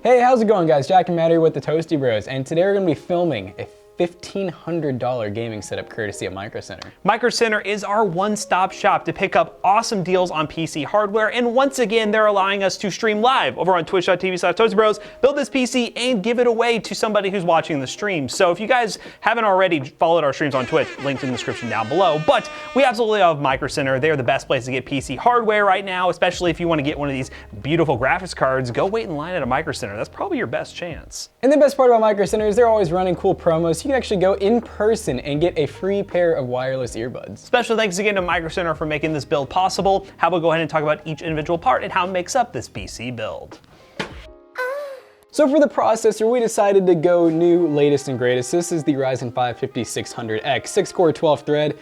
Hey, how's it going guys? Jack and Matt here with the Toasty Bros, and today we're going to be filming a $1,500 gaming setup courtesy of Microcenter. Microcenter is our one-stop shop to pick up awesome deals on PC hardware, and once again, they're allowing us to stream live over on twitch.tv/ToastyBros, build this PC, and give it away to somebody who's watching the stream. So if you guys haven't already followed our streams on Twitch, linked in the description down below, but we absolutely love Microcenter. They're the best place to get PC hardware right now, especially if you want to get one of these beautiful graphics cards. Go wait in line at a Microcenter. That's probably your best chance. And the best part about Microcenter is they're always running cool promos. You can actually go in person and get a free pair of wireless earbuds. Special thanks again to Microcenter for making this build possible. How about go ahead and talk about each individual part and how it makes up this PC build. So for the processor, we decided to go new, latest and greatest. This is the Ryzen 5 5600X, 6-core 12-thread,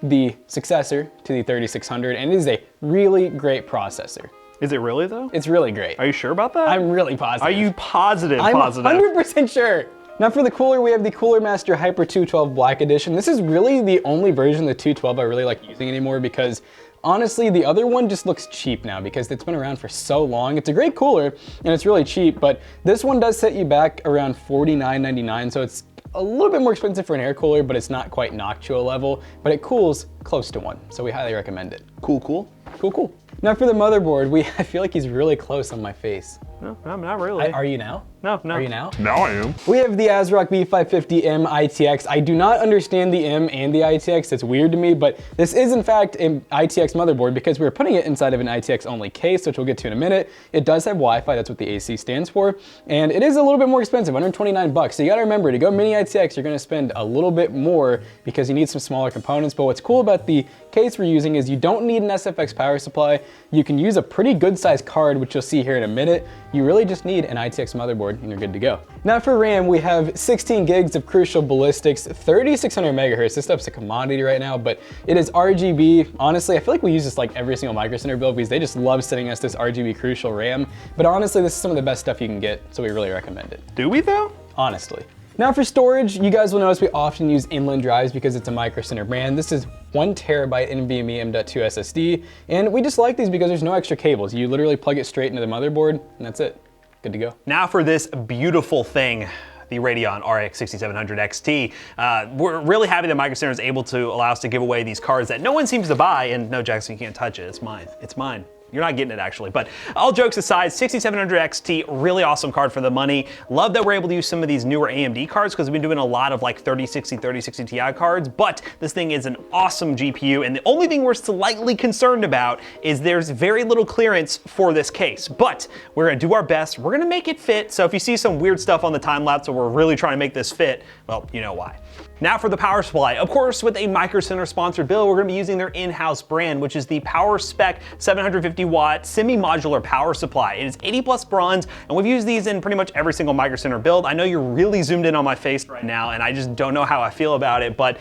the successor to the 3600, and it is a really great processor. Is it really though? It's really great. Are you sure about that? I'm really positive. Are you positive? I'm 100% sure. Now for the cooler, we have the Cooler Master Hyper 212 Black Edition. This is really the only version of the 212 I really like using anymore because honestly, the other one just looks cheap now because it's been around for so long. It's a great cooler and it's really cheap, but this one does set you back around $49.99, so it's a little bit more expensive for an air cooler, but it's not quite Noctua level, but it cools close to one, so we highly recommend it. Cool, cool. Cool, cool. Now for the motherboard, I feel like he's really close on my face. No, not really. Are you now? No. Are you now? Now I am. We have the ASRock B550M ITX. I do not understand the M and the ITX. It's weird to me, but this is in fact an ITX motherboard because we're putting it inside of an ITX only case, which we'll get to in a minute. It does have Wi-Fi, that's what the AC stands for, and it is a little bit more expensive, 129 bucks. So you gotta remember, to go mini ITX, you're gonna spend a little bit more because you need some smaller components, but what's cool about the case we're using is you don't need an SFX power supply. You can use a pretty good sized card, which you'll see here in a minute. You really just need an ITX motherboard and you're good to go. Now for RAM, we have 16 gigs of CRUCICAL BALLISTIX, 3600 megahertz. This stuff's a commodity right now, but it is RGB. Honestly, I feel like we use this like every single Microcenter build because they just love sending us this RGB Crucial RAM. But honestly, this is some of the best stuff you can get, so we really recommend it. Do we though? Honestly. Now for storage, you guys will notice we often use inland drives because it's a Microcenter brand. This is 1 terabyte NVMe M.2 SSD, and we just like these because there's no extra cables. You literally plug it straight into the motherboard, and that's it. Good to go. Now for this beautiful thing, the Radeon RX 6700 XT. We're really happy that Microcenter is able to allow us to give away these cards that no one seems to buy, and no, Jackson, you can't touch it. It's mine. It's mine. You're not getting it actually, but all jokes aside, 6700 XT, really awesome card for the money. Love that we're able to use some of these newer AMD cards because we've been doing a lot of like 3060 Ti cards, but this thing is an awesome GPU, and the only thing we're slightly concerned about is there's very little clearance for this case, but we're gonna do our best. We're gonna make it fit, so if you see some weird stuff on the time lapse or we're really trying to make this fit, well, you know why. Now for the power supply. Of course, with a Microcenter sponsored build, we're gonna be using their in-house brand, which is the POWERSPEC 750 watt semi-modular power supply. It is 80 plus bronze, and we've used these in pretty much every single Microcenter build. I know you're really zoomed in on my face right now, and I just don't know how I feel about it, but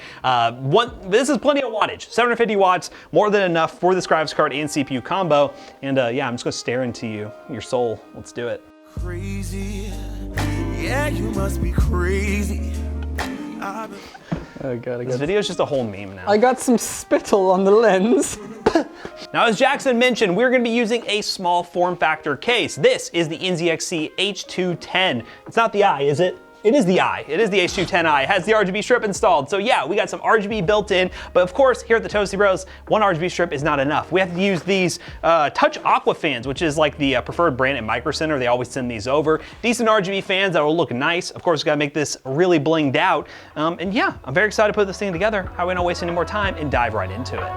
this is plenty of wattage. 750 watts, more than enough for this graphics card and CPU combo. And yeah, I'm just gonna stare into your soul. Let's do it. Crazy, yeah, you must be crazy. Oh God, This video is just a whole meme now. I got some spittle on the lens. Now, as Jackson mentioned, we're gonna be using a small form factor case. This is the NZXT H210. It's not the I, is it? It is the I. It is the H210i. It has the RGB strip installed. So yeah, we got some RGB built in, but of course, here at the Toasty Bros, one RGB strip is not enough. We have to use these TOUCHAQUA fans, which is like the preferred brand at Microcenter. They always send these over. Decent RGB fans that will look nice. Of course, we gotta make this really blinged out. And yeah, I'm very excited to put this thing together. How are we not waste any more time and dive right into it.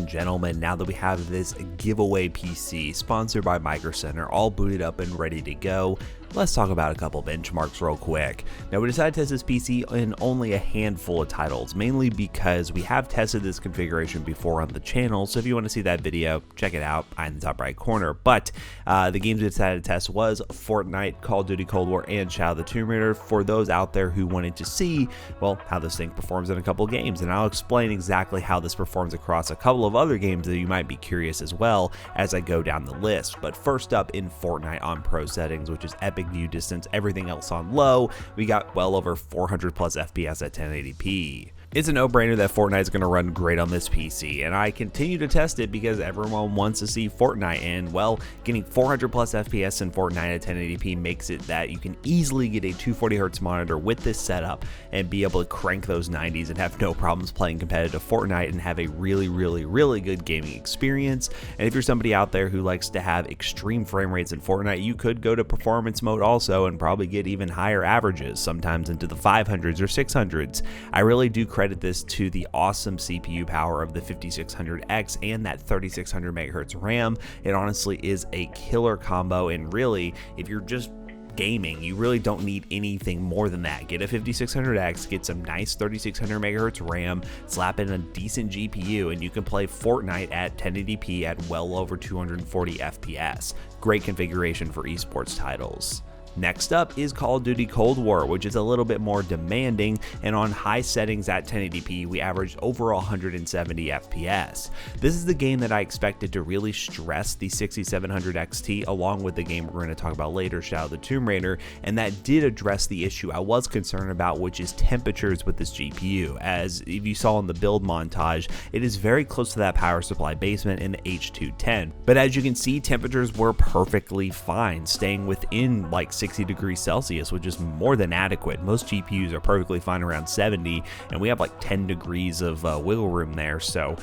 and gentlemen, now that we have this giveaway PC sponsored by Microcenter all booted up and ready to go, let's talk about a couple benchmarks real quick. Now, we decided to test this PC in only a handful of titles, mainly because we have tested this configuration before on the channel, so if you want to see that video, check it out in the top right corner. But the games we decided to test was Fortnite, Call of Duty Cold War, and Shadow of the Tomb Raider for those out there who wanted to see, well, how this thing performs in a couple games. And I'll explain exactly how this performs across a couple of other games that you might be curious as well as I go down the list. But first up, in Fortnite on Pro settings, which is epic view distance, everything else on low, we got well over 400 plus FPS at 1080p. It's a no-brainer that Fortnite is going to run great on this PC, and I continue to test it because everyone wants to see Fortnite, and well, getting 400 plus FPS in Fortnite at 1080p makes it that you can easily get a 240Hz monitor with this setup and be able to crank those 90s and have no problems playing competitive Fortnite and have a really good gaming experience. And if you're somebody out there who likes to have extreme frame rates in Fortnite, you could go to performance mode also and probably get even higher averages, sometimes into the 500s or 600s. I really do credit this to the awesome CPU power of the 5600X and that 3600 MHz RAM. It honestly is a killer combo, and really, if you're just gaming, you really don't need anything more than that. Get a 5600X, get some nice 3600 MHz RAM, slap in a decent GPU, and you can play Fortnite at 1080p at well over 240 FPS. Great configuration for esports titles. Next up is Call of Duty Cold War, which is a little bit more demanding, and on high settings at 1080p, we averaged over 170 FPS. This is the game that I expected to really stress the 6700 XT, along with the game we're going to talk about later, Shadow of the Tomb Raider, and that did address the issue I was concerned about, which is temperatures with this GPU. As if you saw in the build montage, it is very close to that power supply basement in the H210, but as you can see, temperatures were perfectly fine, staying within like 60 degrees Celsius, which is more than adequate. Most GPUs are perfectly fine around 70, and we have like 10 degrees of wiggle room there, so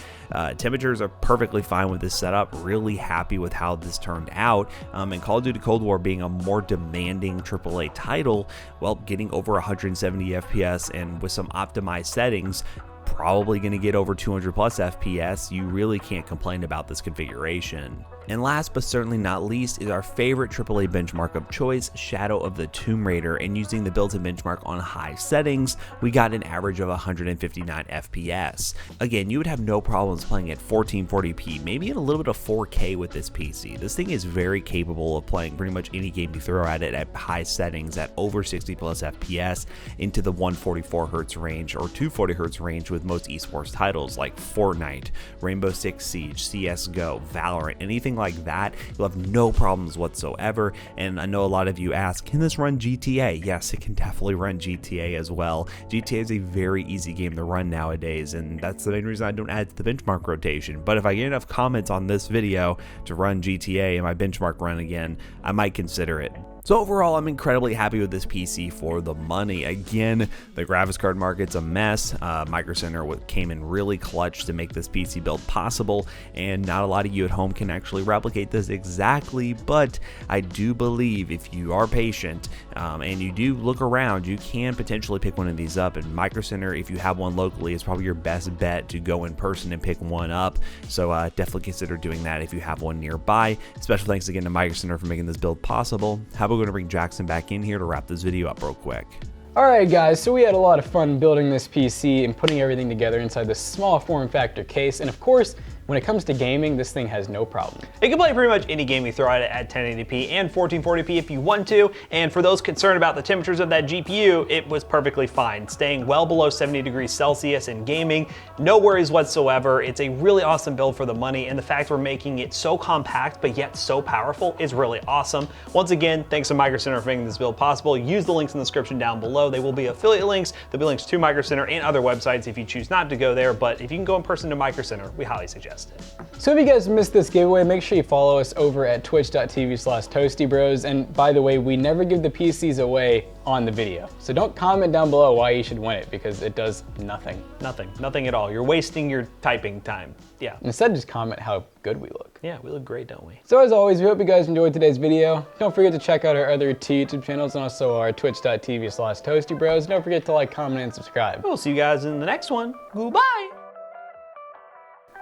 temperatures are perfectly fine with this setup. Really happy with how this turned out, and Call of Duty Cold War being a more demanding AAA title, well, getting over 170 FPS and with some optimized settings, probably going to get over 200 plus FPS. You really can't complain about this configuration. And last but certainly not least is our favorite AAA benchmark of choice, Shadow of the Tomb Raider, and using the built-in benchmark on high settings, we got an average of 159 FPS. Again, you would have no problems playing at 1440p, maybe in a little bit of 4K with this PC. This thing is very capable of playing pretty much any game you throw at it at high settings at over 60 plus FPS into the 144Hz range or 240Hz range with most esports titles like Fortnite, Rainbow Six Siege, CSGO, Valorant, anything like that. You'll have no problems whatsoever. And I know a lot of you ask, can this run GTA? Yes, it can definitely run GTA as well. GTA is a very easy game to run nowadays, and that's the main reason I don't add to the benchmark rotation. But if I get enough comments on this video to run GTA and my benchmark run again, I might consider it. So overall, I'm incredibly happy with this PC for the money. Again, the graphics card market's a mess. Microcenter came in really clutch to make this PC build possible, and not a lot of you at home can actually replicate this exactly, but I do believe if you are patient and you do look around, you can potentially pick one of these up. And Microcenter, if you have one locally, is probably your best bet to go in person and pick one up. So definitely consider doing that if you have one nearby. Special thanks again to Microcenter for making this build possible. We're going to bring Jackson back in here to wrap this video up real quick. Alright guys, so we had a lot of fun building this PC and putting everything together inside this small form factor case, and of course, when it comes to gaming, this thing has no problem. It can play pretty much any game you throw at it at 1080p and 1440p if you want to, and for those concerned about the temperatures of that GPU, it was perfectly fine, staying well below 70 degrees Celsius in gaming, no worries whatsoever. It's a really awesome build for the money, and the fact we're making it so compact but yet so powerful is really awesome. Once again, thanks to Microcenter for making this build possible. Use the links in the description down below. They will be affiliate links. There'll be links to Microcenter and other websites if you choose not to go there, but if you can go in person to Microcenter, we highly suggest it. So if you guys missed this giveaway, make sure you follow us over at twitch.tv/toastybros. And by the way, we never give the PCs away on the video. So don't comment down below why you should win it, because it does nothing. Nothing at all. You're wasting your typing time. Yeah. Instead, just comment how good we look. Yeah, we look great, don't we? So as always, we hope you guys enjoyed today's video. Don't forget to check out our other two YouTube channels and also our twitch.tv/toastybros. Don't forget to like, comment, and subscribe. We'll see you guys in the next one. Goodbye.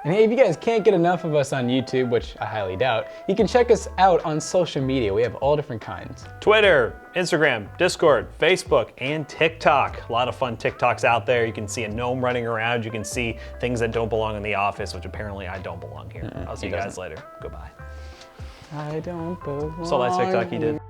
And hey, if you guys can't get enough of us on YouTube, which I highly doubt, you can check us out on social media. We have all different kinds. Twitter, Instagram, Discord, Facebook, and TikTok. A lot of fun TikToks out there. You can see a gnome running around. You can see things that don't belong in the office, which apparently I don't belong here. I'll see you guys later. Goodbye. I don't belong. Saw that TikTok you did.